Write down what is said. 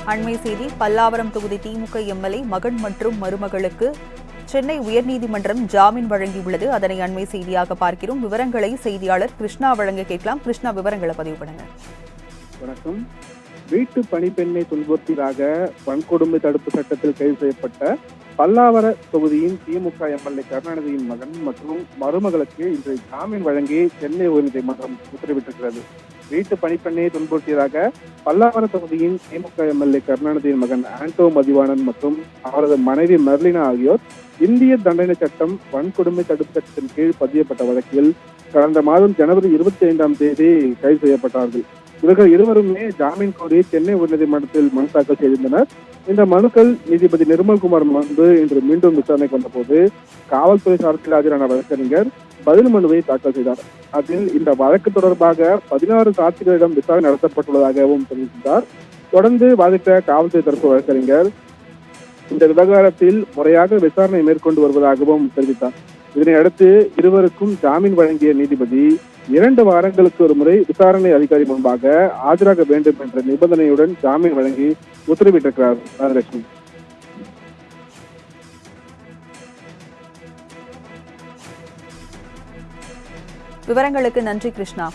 அண்மை செய்தி பல்லாவரம் தொகுதி திமுக எம்எல்ஏ மகன் மற்றும் மருமகளுக்கு சென்னை உயர்நீதிமன்றம் ஜாமீன் வழங்கியுள்ளது. அதனை அண்மை செய்தியாக பார்க்கிறோம். விவரங்களை செய்தியாளர் கிருஷ்ணா வழங்க கேட்கலாம். கிருஷ்ணா, விவரங்களை பதிவு பண்ணுங்க. வணக்கம். வீட்டு பணிப்பெண்ணை துன்புறுத்தியதாக வன்கொடுமை தடுப்பு சட்டத்தில் கைது செய்யப்பட்ட பல்லாவர தொகுதியின் திமுக எம்எல்ஏ கருணாநிதியின் மகன் மற்றும் மருமகளுக்கு இன்று ஜாமீன் வழங்கி சென்னை உயர்நீதிமன்றம் உத்தரவிட்டிருக்கிறது. வீட்டு பணிப்பெண்ணை துன்புறுத்தியதாக பல்லாவர தொகுதியின் திமுக எம்எல்ஏ கருணாநிதியின் மகன் ஆண்டோ மதிவாணன் மற்றும் அவரது மனைவி மெர்லினா ஆகியோர் இந்திய தண்டனை சட்டம் வன்கொடுமை தடுப்பு சட்டத்தின் கீழ் பதியப்பட்ட வழக்கில் கடந்த மாதம் ஜனவரி 25ஆம் தேதி கைது செய்யப்பட்டார்கள். இவர்கள் இருவருமே ஜாமீன் கோரி சென்னை உயர்நீதிமன்றத்தில் மனு தாக்கல் செய்திருந்தனர். இந்த மனுக்கள் நீதிபதி நிர்மல்குமார் முன்பு இன்று மீண்டும் விசாரணைக்கு வந்தபோது காவல்துறை சார்பில் ஆஜரான வழக்கறிஞர் பதில் மனுவை தாக்கல் செய்தார். அதில் இந்த வழக்கு தொடர்பாக 16 சாட்சிகளிடம் விசாரணை நடத்தப்பட்டுள்ளதாகவும் தெரிவித்தார். தொடர்ந்து வாதிட்ட காவல்துறை தரப்பு வழக்கறிஞர் இந்த விவகாரத்தில் முறையாக விசாரணை மேற்கொண்டு வருவதாகவும் தெரிவித்தார். இதனையடுத்து இருவருக்கும் ஜாமீன் வழங்கிய நீதிபதி 2 வாரங்களுக்கு ஒரு முறை விசாரணை அதிகாரி முன்பாக ஆஜராக வேண்டும் என்ற நிபந்தனையுடன் ஜாமீன் வழங்கி உத்தரவிட்டிருக்கிறார். ராஜலட்சுமி. விவரங்களுக்கு நன்றி கிருஷ்ணா.